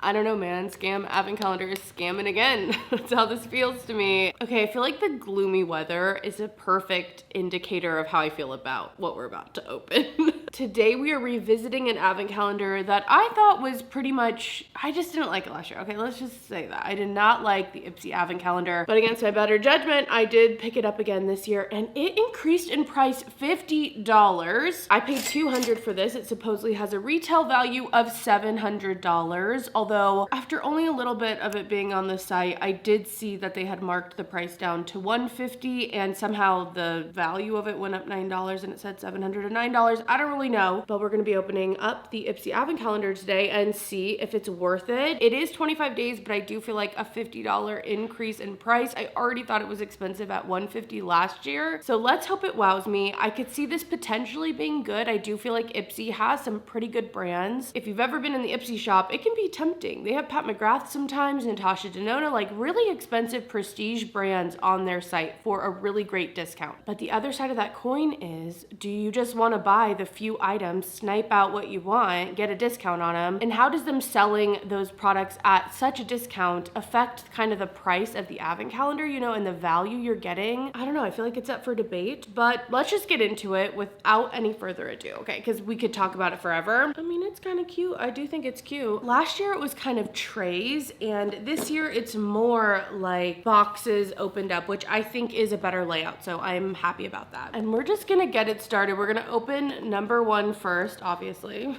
I don't know, man. Scam advent calendar is scamming again. That's how this feels to me. Okay, I feel like the gloomy weather is a perfect indicator of how I feel about what we're about to open. Today we are revisiting an advent calendar that I thought was pretty much, I just didn't like it last year. Okay, let's just say that. I did not like the IPSY advent calendar, but against my better judgment, I did pick it up again this year, and it increased in price $50. I paid $200 for this. It supposedly has a retail value of $700, although after only a little bit of it being on the site, I did see that they had marked the price down to $150, and somehow the value of it went up $9 and it said $709. I don't really know, but we're gonna be opening up the IPSY advent calendar today and see if it's worth it. It is 25 days, but I do feel like a $50 increase in price. I already thought it was expensive at $150 last year, so let's hope it wows me. I could see this potentially being good. I do feel like IPSY has some pretty good brands. If you've ever been in the IPSY shop, it can be tempting. They have Pat McGrath sometimes, Natasha Denona, like really expensive prestige brands on their site for a really great discount. But the other side of that coin is, do you just want to buy the few items, snipe out what you want, get a discount on them? And how does them selling those products at such a discount affect kind of the price of the advent calendar, you know, and the value you're getting? I don't know. I feel like it's up for debate, but let's just get into it without any further ado, okay? Because we could talk about it forever. I mean, it's kind of cute. I do think it's cute. Last year it was kind of trays, and this year it's more like boxes opened up, which I think is a better layout, so I'm happy about that. And we're just gonna get it started. We're gonna open number one first, obviously.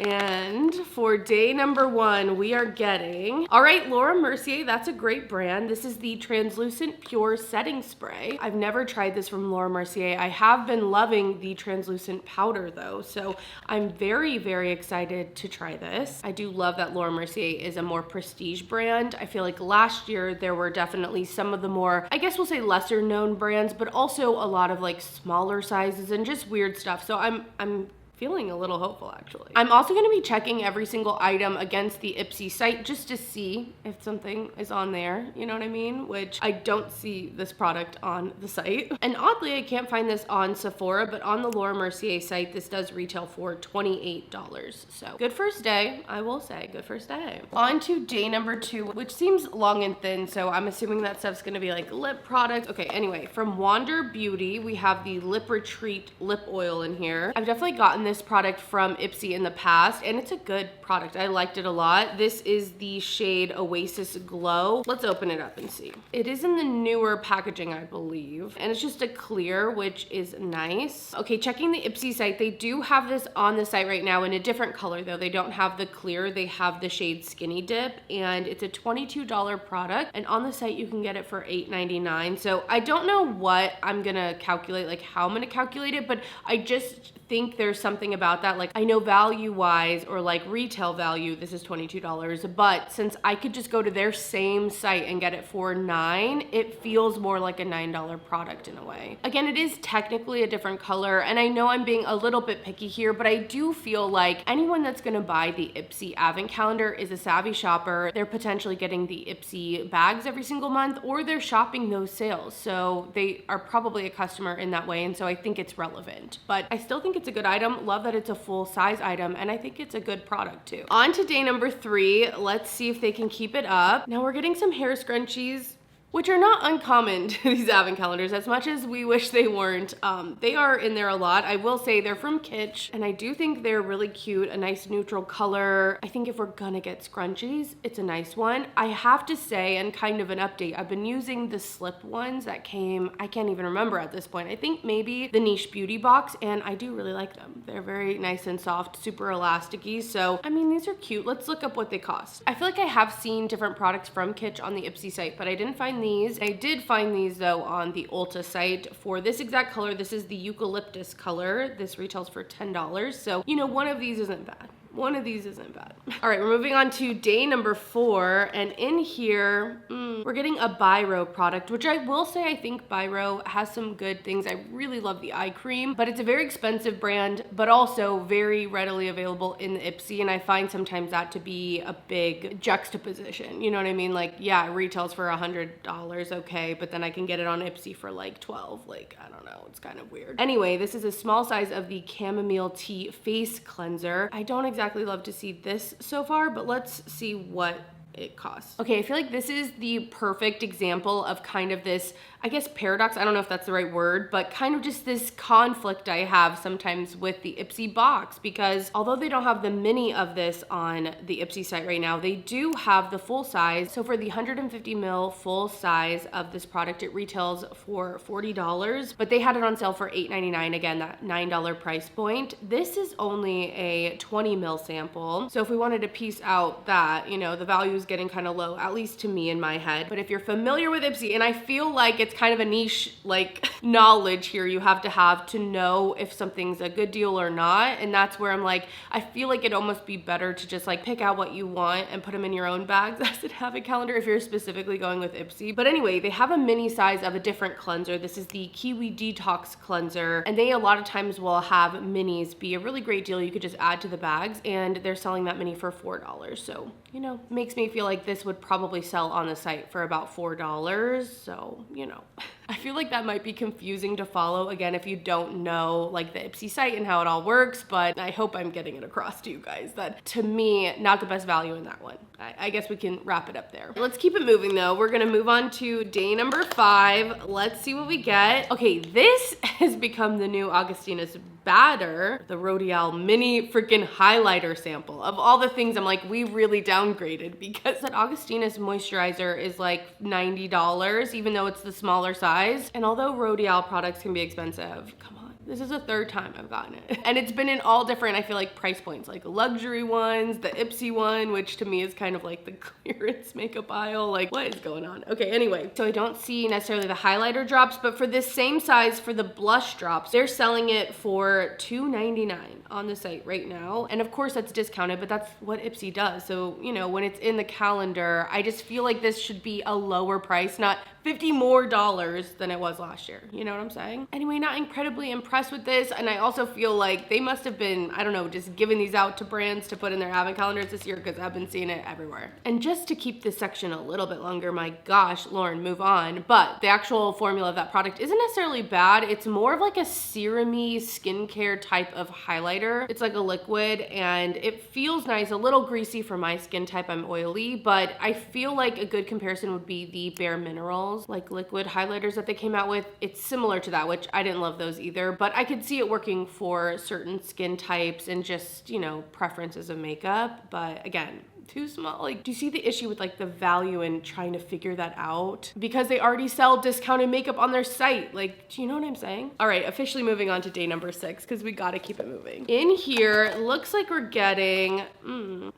And for day number one, we are getting, all right, Laura Mercier, that's a great brand. This is the Translucent Pure Setting Spray. I've never tried this from Laura Mercier. I have been loving the translucent powder though, so I'm very, very excited to try this. I do love that Laura Mercier is a more prestige brand. I feel like last year there were definitely some of the more, I guess we'll say lesser known brands, but also a lot of like smaller sizes and just weird stuff. So I'm feeling a little hopeful actually. I'm also gonna be checking every single item against the IPSY site just to see if something is on there, you know what I mean? Which I don't see this product on the site. And oddly, I can't find this on Sephora, but on the Laura Mercier site, this does retail for $28. So good first day, I will say, good first day. On to day number two, which seems long and thin, so I'm assuming that stuff's gonna be like lip products. Okay, anyway, from Wander Beauty, we have the Lip Retreat lip oil in here. I've definitely gotten this product from IPSY in the past, and it's a good product. I liked it a lot. This is the shade Oasis Glow. Let's open it up and see. It is in the newer packaging, I believe, and it's just a clear, which is nice. Okay, checking the IPSY site, they do have this on the site right now in a different color though. They don't have the clear, they have the shade Skinny Dip, and it's a $22 product, and on the site you can get it for $8.99. So I don't know what I'm gonna calculate, like how I'm gonna calculate it, but I just think there's something about that. Like I know value wise or like retail value, this is $22, but since I could just go to their same site and get it for $9, it feels more like a $9 product in a way. Again, it is technically a different color, and I know I'm being a little bit picky here, but I do feel like anyone that's gonna buy the IPSY advent calendar is a savvy shopper. They're potentially getting the IPSY bags every single month, or they're shopping those sales. So they are probably a customer in that way, and so I think it's relevant. But I still think it's a good item. Love that it's a full size item, and I think it's a good product too. On to day number three. Let's see if they can keep it up. Now we're getting some hair scrunchies, which are not uncommon to these advent calendars, as much as we wish they weren't. They are in there a lot. I will say they're from Kitsch, and I do think they're really cute, a nice neutral color. I think if we're gonna get scrunchies, it's a nice one. I have to say, and kind of an update, I've been using the slip ones that came, I can't even remember at this point. I think maybe the Niche Beauty box, and I do really like them. They're very nice and soft, super elasticy. So, I mean, these are cute. Let's look up what they cost. I feel like I have seen different products from Kitsch on the IPSY site, but I didn't find these. I did find these though on the Ulta site for this exact color. This is the eucalyptus color. This retails for $10. So, you know, one of these isn't bad. One of these isn't bad. All right, we're moving on to day number four, and in here, We're getting a Biro product, which I will say I think Biro has some good things. I really love the eye cream, but it's a very expensive brand, but also very readily available in the IPSY, and I find sometimes that to be a big juxtaposition. You know what I mean? Like, yeah, it retails for $100, okay, but then I can get it on IPSY for like 12. Like, I don't know, it's kind of weird. Anyway, this is a small size of the chamomile tea face cleanser. I don't exactly love to see this so far, but let's see what it costs. Okay, I feel like this is the perfect example of kind of this, I guess, paradox. I don't know if that's the right word, but kind of just this conflict I have sometimes with the IPSY box, because although they don't have the mini of this on the IPSY site right now, they do have the full size. So for the 150 ml full size of this product, it retails for $40, but they had it on sale for $8.99. Again, that $9 price point. This is only a 20 ml sample. So if we wanted to piece out that, you know, the value is getting kind of low, at least to me in my head. But if you're familiar with IPSY, and I feel like it's kind of a niche like knowledge here you have to know if something's a good deal or not, and that's where I'm like, I feel like it'd almost be better to just like pick out what you want and put them in your own bags as a habit calendar if you're specifically going with IPSY. But anyway, they have a mini size of a different cleanser. This is the Kiwi Detox Cleanser, and they a lot of times will have minis be a really great deal. You could just add to the bags, and they're selling that mini for $4. So, you know, makes me feel like this would probably sell on the site for about $4. So, you know, I feel like that might be confusing to follow, again, if you don't know like the IPSY site and how it all works, but I hope I'm getting it across to you guys that, to me, not the best value in that one. I guess we can wrap it up there. Let's keep it moving though. We're gonna move on to day number 5. Let's see what we get. Okay, this has become the new Augustina's Batter, the L'Oreal mini freaking highlighter sample. Of all the things, I'm like, we really downgraded, because that Augustina's moisturizer is like $90, even though it's the smaller size. And although L'Oreal products can be expensive, come on. This is the 3rd time I've gotten it. And it's been in all different, I feel like, price points, like luxury ones, the IPSY one, which to me is kind of like the clearance makeup aisle. Like, what is going on? Okay, anyway, so I don't see necessarily the highlighter drops, but for this same size, for the blush drops, they're selling it for $2.99 on the site right now. And of course that's discounted, but that's what IPSY does. So, you know, when it's in the calendar, I just feel like this should be a lower price, not $50 more than it was last year. You know what I'm saying? Anyway, not incredibly impressed with this. And I also feel like they must have been, I don't know, just giving these out to brands to put in their advent calendars this year, because I've been seeing it everywhere. And just to keep this section a little bit longer, my gosh, Lauren, move on. But the actual formula of that product isn't necessarily bad. It's more of like a serum-y skincare type of highlighter. It's like a liquid and it feels nice, a little greasy for my skin type. I'm oily, but I feel like a good comparison would be the Bare Minerals like liquid highlighters that they came out with. It's similar to that, which I didn't love those either, but I could see it working for certain skin types and just, you know, preferences of makeup. But again, too small. Like, do you see the issue with like the value in trying to figure that out? Because they already sell discounted makeup on their site. Like, do you know what I'm saying? All right, officially moving on to day number 6, because we gotta keep it moving. In here, looks like we're getting,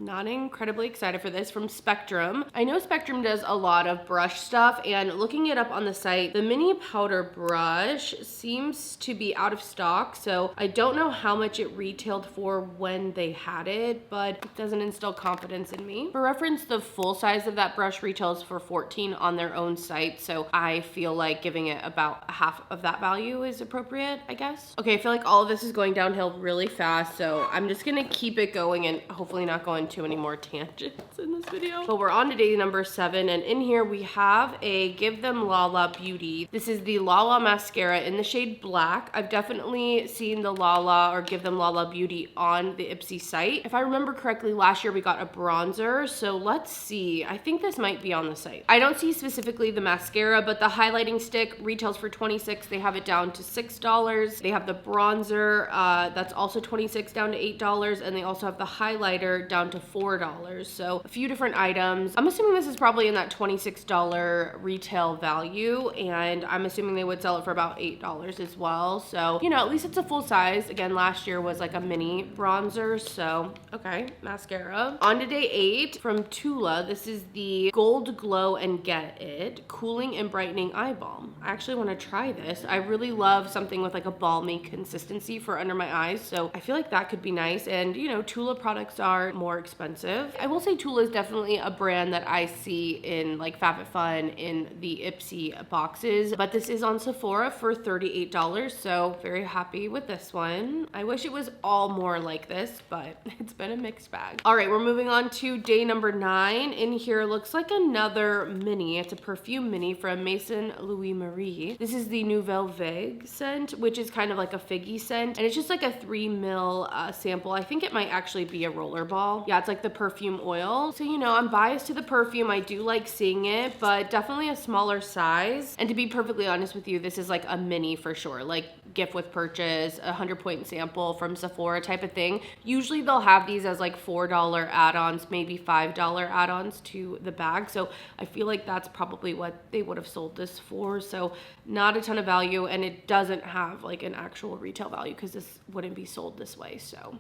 not incredibly excited for this, from Spectrum. I know Spectrum does a lot of brush stuff, and looking it up on the site, the mini powder brush seems to be out of stock. So I don't know how much it retailed for when they had it, but it doesn't instill confidence in me. For reference, the full size of that brush retails for $14 on their own site, so I feel like giving it about half of that value is appropriate, I guess. Okay, I feel like all of this is going downhill really fast, so I'm just gonna keep it going and hopefully not go into any more tangents in this video. But we're on to day number 7, and in here we have a Give Them Lala Beauty. This is the Lala mascara in the shade Black. I've definitely seen the Lala or Give Them Lala Beauty on the IPSY site. If I remember correctly, last year we got a bronzer, so let's see. I think this might be on the site. I don't see specifically the mascara, but the highlighting stick retails for $26. They have it down to $6. They have the bronzer that's also $26 down to $8, and they also have the highlighter down to $4. So a few different items. I'm assuming this is probably in that $26 retail value, and I'm assuming they would sell it for about $8 as well. So, you know, at least it's a full size. Again, last year was like a mini bronzer, so okay, mascara. On to day 8. $38 from Tula. This is the Gold Glow and Get It Cooling and Brightening Eye Balm. I actually want to try this. I really love something with like a balmy consistency for under my eyes, so I feel like that could be nice. And you know, Tula products are more expensive. I will say Tula is definitely a brand that I see in like FabFitFun in the IPSY boxes, but this is on Sephora for $38, so very happy with this one. I wish it was all more like this, but it's been a mixed bag. All right, we're moving on to day number 9. In here looks like another mini. It's a perfume mini from Maison Louis Marie. This is the Nouvelle Vague scent, which is kind of like a figgy scent, and it's just like a 3 ml sample. I think it might actually be a roller ball. Yeah, it's like the perfume oil. So, you know, I'm biased to the perfume. I do like seeing it, but definitely a smaller size. And to be perfectly honest with you, this is like a mini for sure. Like gift with purchase, a 100-point sample from Sephora type of thing. Usually they'll have these as like $4 add-ons, maybe $5 add-ons to the bag. So I feel like that's probably what they would have sold this for. So not a ton of value, and it doesn't have like an actual retail value because this wouldn't be sold this way. So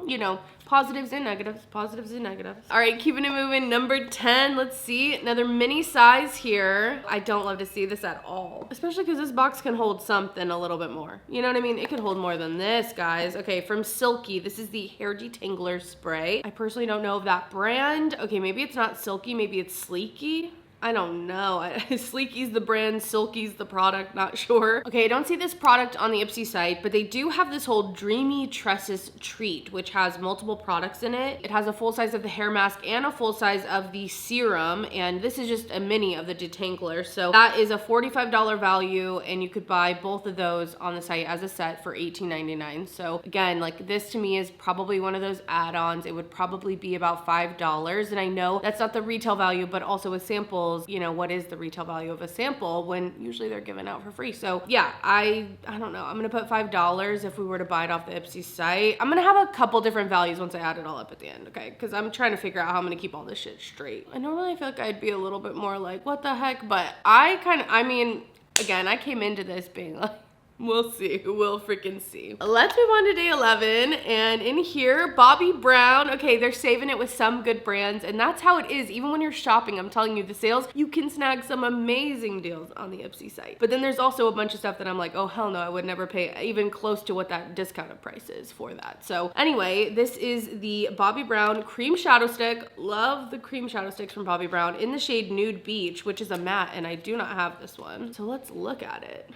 you know, positives and negatives, positives and negatives. All right, keeping it moving. Number 10, let's see, another mini size here. I don't love to see this at all, especially because this box can hold something a little bit more. You know what I mean? It could hold more than this, guys. Okay, from Silky, this is the hair detangler spray. I personally don't know of that brand. Okay, maybe it's not Silky, maybe it's Sleeky. I don't know. Sleeky's the brand, Silky's the product, not sure. Okay, I don't see this product on the IPSY site, but they do have this whole Dreamy Tresses Treat, which has multiple products in it. It has a full size of the hair mask and a full size of the serum, and this is just a mini of the detangler. So that is a $45 value, and you could buy both of those on the site as a set for $18.99. So again, like this to me is probably one of those add-ons. It would probably be about $5, and I know that's not the retail value, but also with samples, you know, what is the retail value of a sample when usually they're given out for free? So yeah, I don't know. I'm gonna put $5 if we were to buy it off the IPSY site. I'm gonna have a couple different values once I add it all up at the end, okay? Because I'm trying to figure out how I'm gonna keep all this shit straight. I normally feel like I'd be a little bit more like, what the heck? But I mean, again, I came into this being like, we'll see. We'll freaking see. Let's move on to day 11. And in here, Bobbi Brown. Okay, they're saving it with some good brands. And that's how it is. Even when you're shopping, I'm telling you, the sales, you can snag some amazing deals on the IPSY site. But then there's also a bunch of stuff that I'm like, oh, hell no, I would never pay even close to what that discounted price is for that. So anyway, this is the Bobbi Brown Cream Shadow Stick. Love the cream shadow sticks from Bobbi Brown in the shade Nude Beach, which is a matte, and I do not have this one. So let's look at it.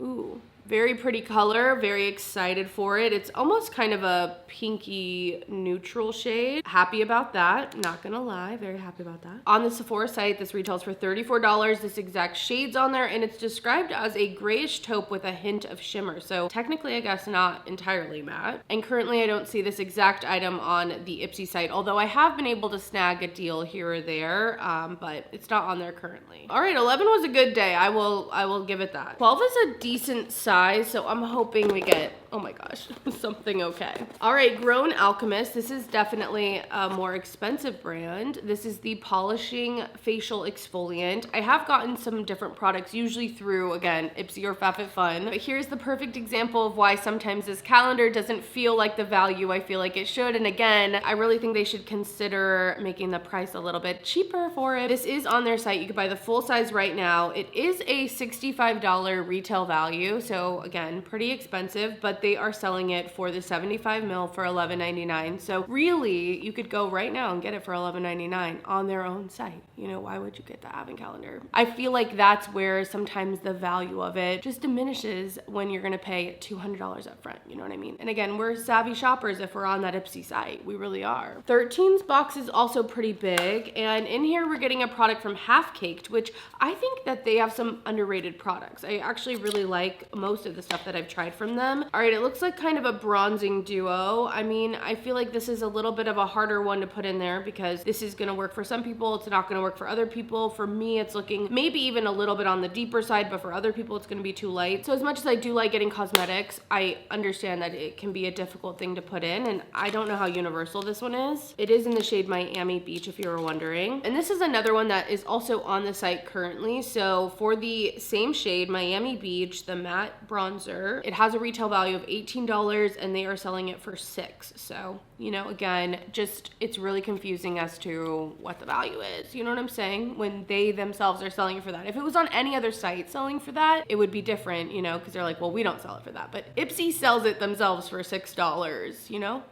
Ooh, very pretty color, very excited for it. It's almost kind of a pinky neutral shade. Happy about that, not gonna lie, very happy about that. On the Sephora site, this retails for $34. This exact shade's on there, and it's described as a grayish taupe with a hint of shimmer. So technically, I guess not entirely matte. And currently, I don't see this exact item on the IPSY site, although I have been able to snag a deal here or there, but it's not on there currently. All right, 11 was a good day. I will give it that. 12 is a decent size, so I'm hoping we get, oh my gosh, something okay. All right, Grown Alchemist. This is definitely a more expensive brand. This is the Polishing Facial Exfoliant. I have gotten some different products, usually through, again, IPSY or FabFitFun. But here's the perfect example of why sometimes this calendar doesn't feel like the value I feel like it should. And again, I really think they should consider making the price a little bit cheaper for it. This is on their site. You can buy the full size right now. It is a $65 retail value. So again, pretty expensive, but they are selling it for the 75 ml for $11.99. So really, you could go right now and get it for $11.99 on their own site. You know, why would you get the advent calendar? I feel like that's where sometimes the value of it just diminishes when you're gonna pay $200 up front, you know what I mean? And again, we're savvy shoppers if we're on that IPSY site. We really are. 13's box is also pretty big, and in here we're getting a product from Half Caked, which I think that they have some underrated products. I actually really like most of the stuff that I've tried from them. All right, it looks like kind of a bronzing duo. I mean, I feel like this is a little bit of a harder one to put in there because this is gonna work for some people, it's not gonna work for other people. For me, it's looking maybe even a little bit on the deeper side, but for other people, it's gonna be too light. So as much as I do like getting cosmetics, I understand that it can be a difficult thing to put in, and I don't know how universal this one is. It is in the shade Miami Beach, if you were wondering. And this is another one that is also on the site currently. So for the same shade, Miami Beach, the matte bronzer, it has a retail value of $18 and they are selling it for $6. So, you know, again, just it's really confusing as to what the value is. You know what I'm saying? When they themselves are selling it for that. If it was on any other site selling for that, it would be different, you know, because they're like, well, we don't sell it for that. But IPSY sells it themselves for $6, you know?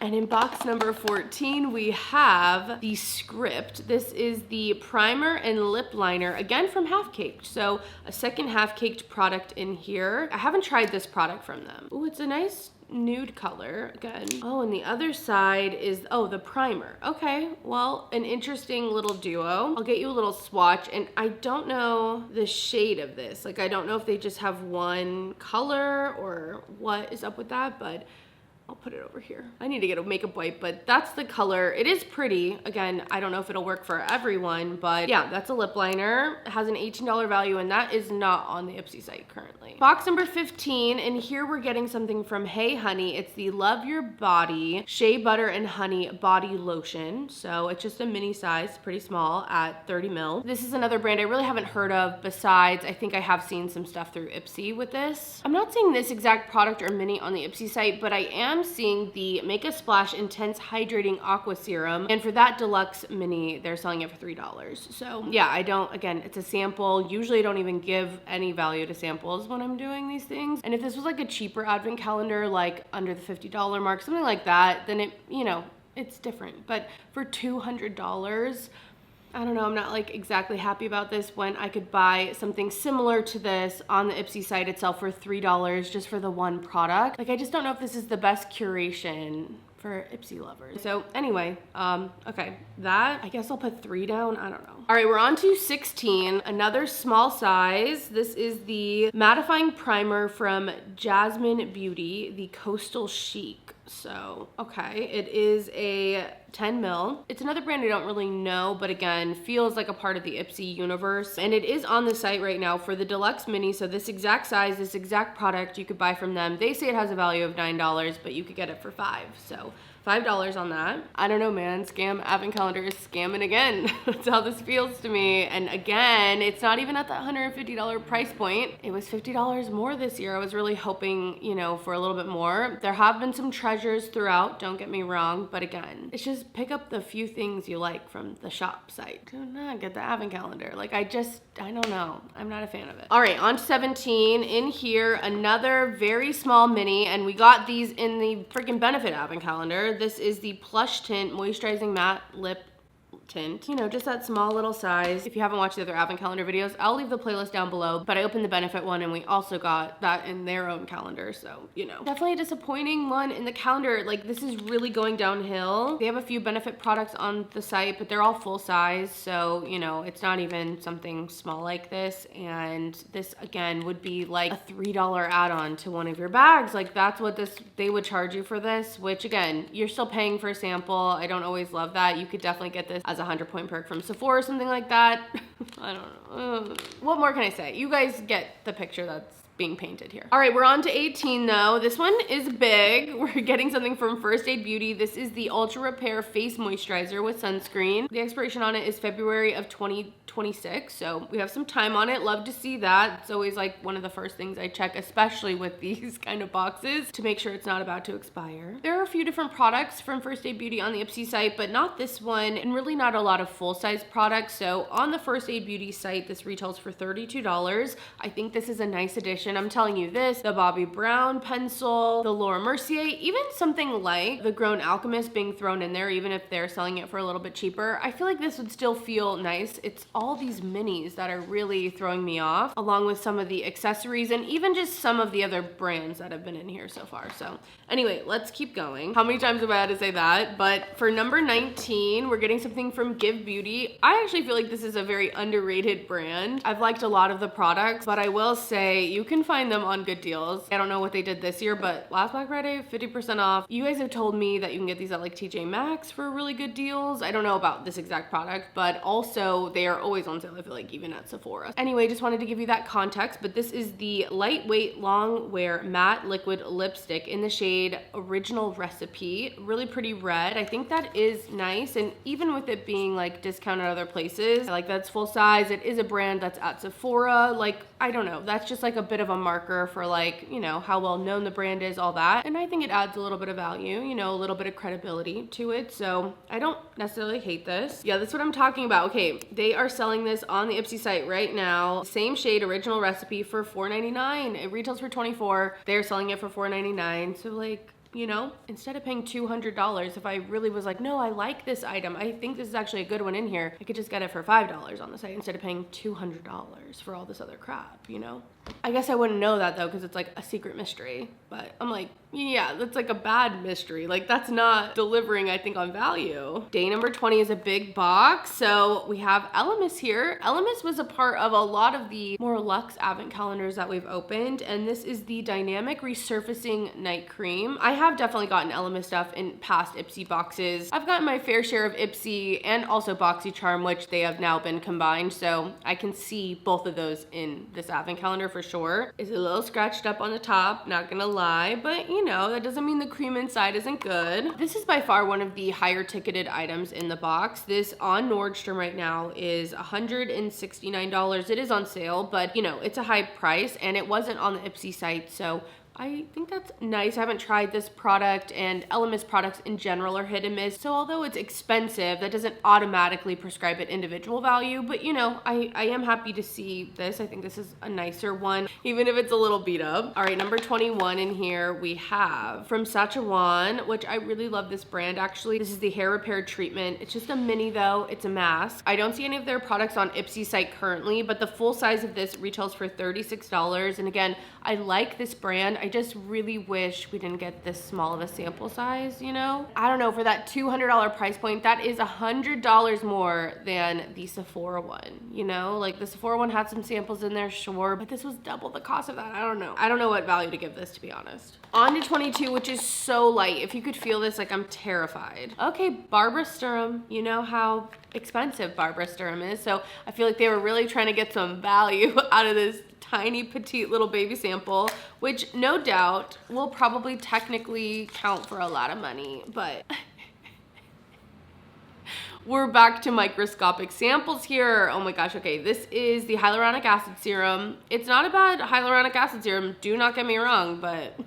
And in box number 14, we have the Script. This is the primer and lip liner, again from Half Caked. So a second Half Caked product in here. I haven't tried this product from them. Oh, it's a nice nude color again. Oh, and the other side is, oh, the primer. Okay, well, an interesting little duo. I'll get you a little swatch, and I don't know the shade of this. Like, I don't know if they just have one color or what is up with that, but I'll put it over here. I need to get a makeup wipe, but that's the color. It is pretty. Again, I don't know if it'll work for everyone, but yeah, that's a lip liner. It has an $18 value, and that is not on the IPSY site currently. Box number 15, and here we're getting something from Hey Honey. It's the Love Your Body Shea Butter and Honey Body Lotion. So it's just a mini size, pretty small at 30 ml. This is another brand I really haven't heard of. Besides, I think I have seen some stuff through IPSY with this. I'm not seeing this exact product or mini on the IPSY site, but I am seeing the Make a Splash Intense Hydrating Aqua Serum, and for that deluxe mini they're selling it for $3. So yeah, I don't, again, it's a sample. Usually I don't even give any value to samples when I'm doing these things, and if this was like a cheaper advent calendar, like under the $50 mark, something like that, then it, you know, it's different. But for $200, I don't know, I'm not like exactly happy about this when I could buy something similar to this on the IPSY site itself for $3 just for the one product. Like, I just don't know if this is the best curation for IPSY lovers. So anyway, okay, that, I guess I'll put 3 down, I don't know. All right, we're on to 16, another small size. This is the mattifying primer from Jasmine Beauty, the Coastal Chic. So, okay, it is a 10 ml. It's another brand I don't really know, but again, feels like a part of the IPSY universe. And it is on the site right now for the deluxe mini. So this exact size, this exact product you could buy from them. They say it has a value of $9, but you could get it for $5. So $5 on that. I don't know, man. Scam advent calendar is scamming again. That's how this feels to me. And again, it's not even at that $150 price point. It was $50 more this year. I was really hoping, you know, for a little bit more. There have been some treasures throughout, don't get me wrong, but again, it's just pick up the few things you like from the shop site. Do not get the advent calendar. Like, I don't know. I'm not a fan of it. All right, on to 17. In here, another very small mini, and we got these in the freaking Benefit advent calendar. This is the Plush Tint Moisturizing Matte Lip Tint. You know, just that small little size. If you haven't watched the other advent calendar videos, I'll leave the playlist down below, but I opened the Benefit one and we also got that in their own calendar, so, you know. Definitely a disappointing one in the calendar. Like, this is really going downhill. They have a few Benefit products on the site, but they're all full size, so, you know, it's not even something small like this, and this, again, would be like a $3 add-on to one of your bags. Like, that's what they would charge you for this, which, again, you're still paying for a sample. I don't always love that. You could definitely get this as a 100-point perk from Sephora or something like that. I don't know. What more can I say? You guys get the picture that's being painted here. All right, we're on to 18 though. This one is big. We're getting something from First Aid Beauty. This is the Ultra Repair Face Moisturizer with sunscreen. The expiration on it is February of 2026, so we have some time on it. Love to see that. It's always like one of the first things I check, especially with these kind of boxes, to make sure it's not about to expire. There are a few different products from First Aid Beauty on the IPSY site, but not this one, and really not a lot of full-size products. So on the First Aid Beauty site, this retails for $32. I think this is a nice addition. I'm telling you, this, the Bobbi Brown pencil, the Laura Mercier, even something like the Grown Alchemist being thrown in there, even if they're selling it for a little bit cheaper, I feel like this would still feel nice. It's all these minis that are really throwing me off, along with some of the accessories and even just some of the other brands that have been in here so far. So anyway, let's keep going. How many times have I had to say that? But for number 19, we're getting something from Give Beauty. I actually feel like this is a very underrated brand. I've liked a lot of the products, but I will say you can find them on good deals. I don't know what they did this year, but last Black Friday, 50% off. You guys have told me that you can get these at like TJ Maxx for really good deals. I don't know about this exact product, but also they are always on sale, I feel like, even at Sephora. Anyway, just wanted to give you that context, but this is the Lightweight Long Wear Matte Liquid Lipstick in the shade Original Recipe. Really pretty red. I think that is nice, and even with it being like discounted at other places, I like that's full size. It is a brand that's at Sephora. Like, I don't know, that's just like a bit bit of a marker for like, you know, how well known the brand is, all that. And I think it adds a little bit of value, you know, a little bit of credibility to it. So I don't necessarily hate this. Yeah, that's what I'm talking about. Okay, they are selling this on the IPSY site right now. Same shade, original recipe for $4.99. It retails for $24. They're selling it for $4.99. So like, you know, instead of paying $200, if I really was like, no, I like this item, I think this is actually a good one in here, I could just get it for $5 on the site instead of paying $200 for all this other crap, you know? I guess I wouldn't know that though, because it's like a secret mystery, but I'm like, yeah, that's like a bad mystery. Like that's not delivering, I think, on value. Day number 20 is a big box. So we have Elemis here. Elemis was a part of a lot of the more luxe advent calendars that we've opened. And this is the Dynamic Resurfacing Night Cream. I have definitely gotten Elemis stuff in past IPSY boxes. I've gotten my fair share of IPSY and also BoxyCharm, which they have now been combined. So I can see both of those in this advent calendar for sure. It's a little scratched up on the top, not gonna lie, but you know, that doesn't mean the cream inside isn't good. This is by far one of the higher ticketed items in the box. This on Nordstrom right now is $169. It is on sale, but you know, it's a high price and it wasn't on the IPSY site, so I think that's nice. I haven't tried this product, and Elemis products in general are hit and miss. So although it's expensive, that doesn't automatically prescribe an individual value. But you know, I am happy to see this. I think this is a nicer one, even if it's a little beat up. All right, number 21 in here we have from Sachawan, which I really love this brand actually. This is the hair repair treatment. It's just a mini though. It's a mask. I don't see any of their products on IPSY site currently, but the full size of this retails for $36. And again, I like this brand. I just really wish we didn't get this small of a sample size, you know? I don't know, for that $200 price point, that is $100 more than the Sephora one, you know? Like the Sephora one had some samples in there, sure, but this was double the cost of that. I don't know. I don't know what value to give this, to be honest. On to 22, which is so light. If you could feel this, like I'm terrified. Okay, Barbara Sturm. You know how expensive Barbara Sturm is, so I feel like they were really trying to get some value out of this tiny petite little baby sample, which no doubt will probably technically count for a lot of money, but we're back to microscopic samples here. Oh my gosh, okay, this is the hyaluronic acid serum. It's not a bad hyaluronic acid serum, do not get me wrong, but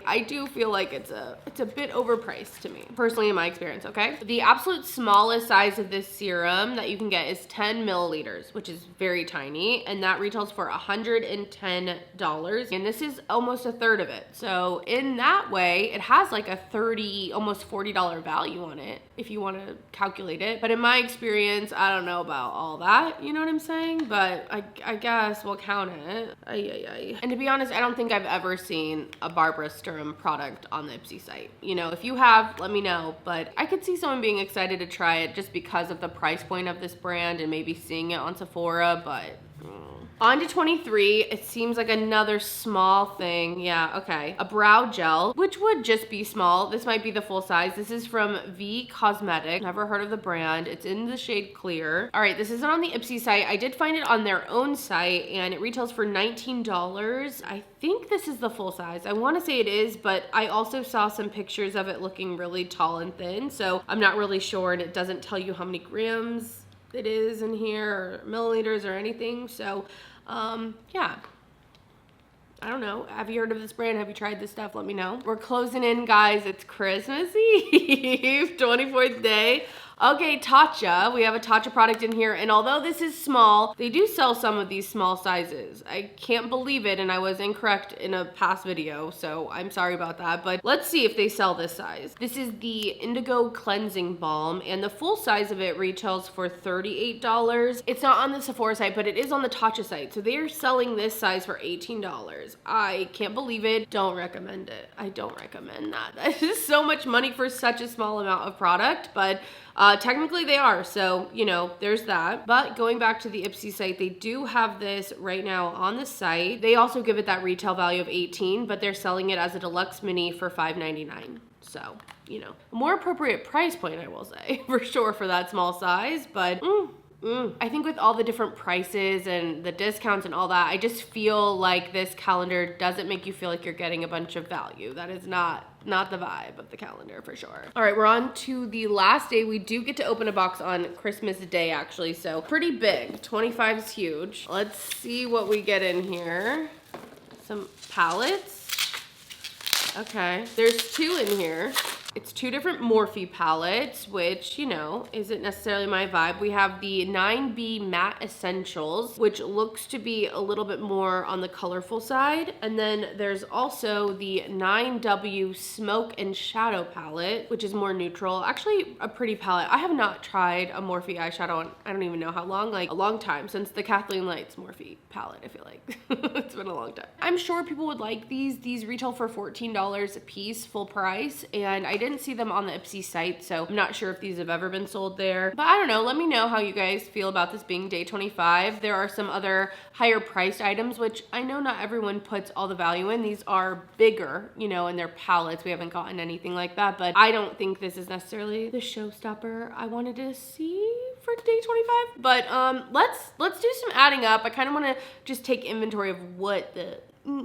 I do feel like it's a bit overpriced to me, personally in my experience, okay? The absolute smallest size of this serum that you can get is 10 milliliters, which is very tiny, and that retails for $110, and this is almost a third of it. So in that way, it has like a $30, almost $40 value on it, if you want to calculate it. But in my experience, I don't know about all that, you know what I'm saying? But I guess we'll count it. And to be honest, I don't think I've ever seen a Barbara Sturm product on the IPSY site. You know, if you have, let me know, but I could see someone being excited to try it just because of the price point of this brand and maybe seeing it on Sephora, but On to 23, it seems like another small thing. Yeah, okay. A brow gel, which would just be small. This might be the full size. This is from V Cosmetic. Never heard of the brand. It's in the shade clear. All right, this isn't on the IPSY site. I did find it on their own site and it retails for $19. I think this is the full size. I want to say it is, but I also saw some pictures of it looking really tall and thin, so I'm not really sure, and it doesn't tell you how many grams it is in here or milliliters or anything. So yeah, I don't know. Have you heard of this brand? Have you tried this stuff? Let me know. We're closing in, guys. It's Christmas Eve, 24th day. Okay, Tatcha. We have a Tatcha product in here, and although this is small, they do sell some of these small sizes. I can't believe it, and I was incorrect in a past video, so I'm sorry about that, but let's see if they sell this size. This is the Indigo Cleansing Balm, and the full size of it retails for $38. It's not on the Sephora site, but it is on the Tatcha site, so they are selling this size for $18. I can't believe it. Don't recommend it. I don't recommend that. That is so much money for such a small amount of product, but technically they are, so you know, there's that. But going back to the IPSY site, they do have this right now on the site. They also give it that retail value of $18, but they're selling it as a deluxe mini for $5.99. So, you know, a more appropriate price point, I will say, for sure, for that small size. But I think with all the different prices and the discounts and all that, I just feel like this calendar doesn't make you feel like you're getting a bunch of value. That is not the vibe of the calendar, for sure. All right, we're on to the last day. We do get to open a box on Christmas Day, actually, so pretty big. 25 is huge. Let's see what we get in here. some palettes. Okay, there's two in here. It's two different Morphe palettes, which, you know, isn't necessarily my vibe. We have the 9B Matte Essentials, which looks to be a little bit more on the colorful side. And then there's also the 9W Smoke and Shadow palette, which is more neutral. Actually, a pretty palette. I have not tried a Morphe eyeshadow in I don't even know how long, like a long time, since the Kathleen Lights Morphe palette, I feel like. It's been a long time. I'm sure people would like these. These retail for $14 a piece, full price, and I didn't see them on the IPSY site, so I'm not sure if these have ever been sold there. But I don't know, let me know how you guys feel about this being day 25. There are some other higher priced items, which I know not everyone puts all the value in. These are bigger, you know, in their palettes. We haven't gotten anything like that, but I don't think this is necessarily the showstopper I wanted to see for day 25. But let's do some adding up. I kind of want to just take inventory of what the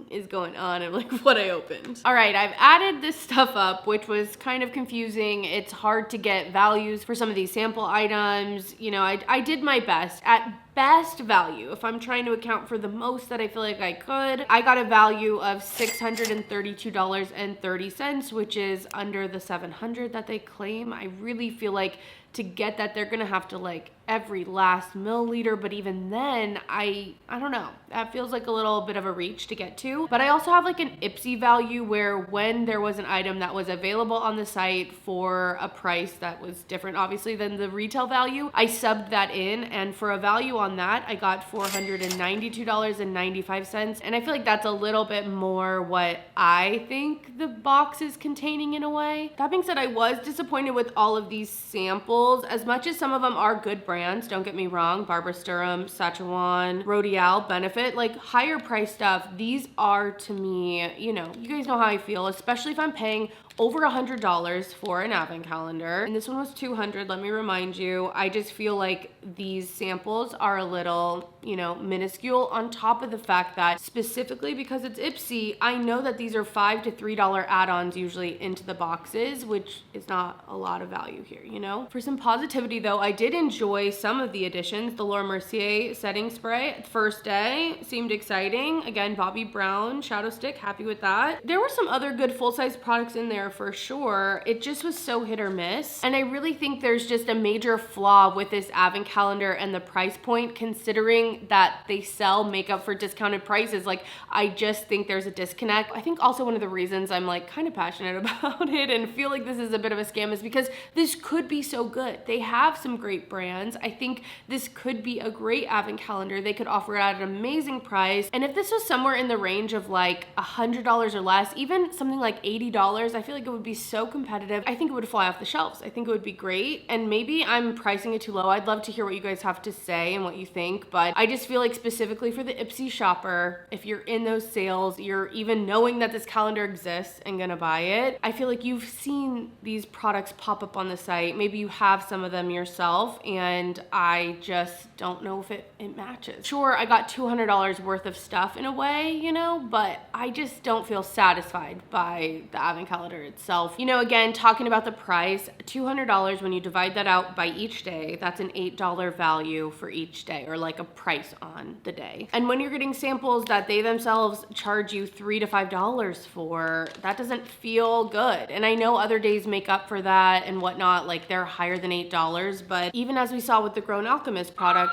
is going on and like what I opened. All right, I've added this stuff up, which was kind of confusing. It's hard to get values for some of these sample items. You know, I did my best. At best value, if I'm trying to account for the most that I feel like I could, I got a value of $632.30, which is under the $700 that they claim. I really feel like to get that, they're gonna have to like every last milliliter, but even then, I don't know. That feels like a little bit of a reach to get to. But I also have like an IPSY value where when there was an item that was available on the site for a price that was different, obviously, than the retail value, I subbed that in, and for a value on that, I got $492.95. And I feel like that's a little bit more what I think the box is containing in a way. That being said, I was disappointed with all of these samples. As much as some of them are good brands, don't get me wrong, Barbara Sturm, Sachajuan, Rodial, Benefit, like higher price stuff, these are to me, you know, you guys know how I feel, especially if I'm paying over $100 for an advent calendar. And this one was $200, let me remind you. I just feel like these samples are a little, you know, minuscule, on top of the fact that specifically because it's IPSY, I know that these are $5 to $3 add-ons usually into the boxes, which is not a lot of value here, you know? For some positivity though, I did enjoy some of the additions. The Laura Mercier setting spray, first day, seemed exciting. Again, Bobbi Brown shadow stick, happy with that. There were some other good full-size products in there for sure. It just was so hit or miss. And I really think there's just a major flaw with this advent calendar and the price point, considering that they sell makeup for discounted prices. Like, I just think there's a disconnect. I think also one of the reasons I'm like kind of passionate about it and feel like this is a bit of a scam is because this could be so good. They have some great brands. I think this could be a great advent calendar. They could offer it at an amazing price. And if this was somewhere in the range of like $100 or less, even something like $80, I feel like it would be so competitive. I think it would fly off the shelves. I think it would be great. And maybe I'm pricing it too low. I'd love to hear what you guys have to say and what you think, but I just feel like specifically for the IPSY shopper, if you're in those sales, you're even knowing that this calendar exists and gonna buy it, I feel like you've seen these products pop up on the site. Maybe you have some of them yourself, and I just don't know if it matches. Sure, I got $200 worth of stuff in a way, you know, but I just don't feel satisfied by the advent calendar itself. You know, again, talking about the price, $200, when you divide that out by each day, that's an $8 value for each day, or like a price on the day. And when you're getting samples that they themselves charge you $3 to $5 for, that doesn't feel good. And I know other days make up for that and whatnot, like they're higher than $8, but even as we saw with the Grown Alchemist product,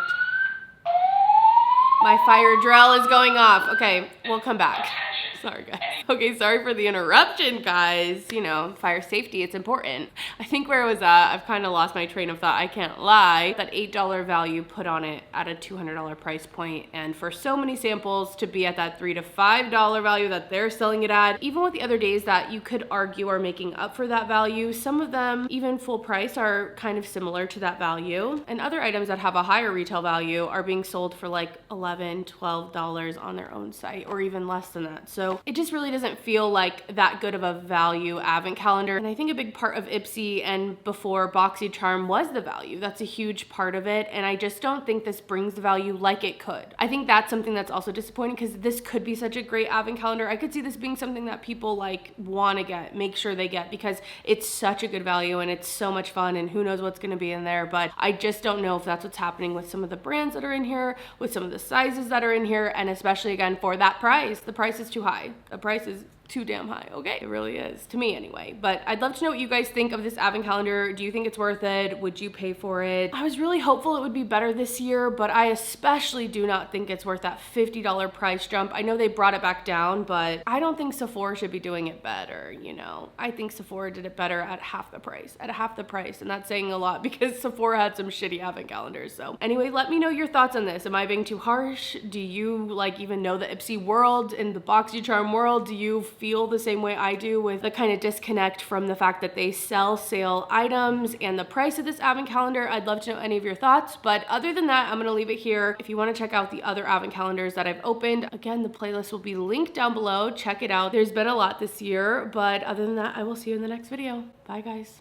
my fire drill is going off. Okay, we'll come back. Sorry, guys. Okay, sorry for the interruption, guys. You know, fire safety, it's important. I think where it was at, I've kind of lost my train of thought. I can't lie. That $8 value put on it at a $200 price point, and for so many samples to be at that $3 to $5 value that they're selling it at, even with the other days that you could argue are making up for that value, some of them, even full price, are kind of similar to that value. And other items that have a higher retail value are being sold for like $11, $12 on their own site, or even less than that. So value. It just really doesn't feel like that good of a value advent calendar. And I think a big part of IPSY and before BoxyCharm was the value. That's a huge part of it. And I just don't think this brings the value like it could. I think that's something that's also disappointing because this could be such a great advent calendar. I could see this being something that people like want to get, make sure they get, because it's such a good value and it's so much fun and who knows what's going to be in there. But I just don't know if that's what's happening with some of the brands that are in here, with some of the sizes that are in here, and especially again for that price. The price is too high. The price is too damn high. Okay, it really is, to me anyway. But I'd love to know what you guys think of this advent calendar. Do you think it's worth it? Would you pay for it? I was really hopeful it would be better this year, but I especially do not think it's worth that $50 price jump. I know they brought it back down, but I don't think Sephora should be doing it better, you know? I think Sephora did it better at half the price, and that's saying a lot because Sephora had some shitty advent calendars. So anyway, let me know your thoughts on this. Am I being too harsh? Do you like even know the IPSY world and the BoxyCharm world? Do you feel the same way I do with the kind of disconnect from the fact that they sell sale items and the price of this advent calendar? I'd love to know any of your thoughts, but other than that, I'm gonna leave it here. If you wanna check out the other advent calendars that I've opened, again, the playlist will be linked down below. Check it out. There's been a lot this year, but other than that, I will see you in the next video. Bye guys.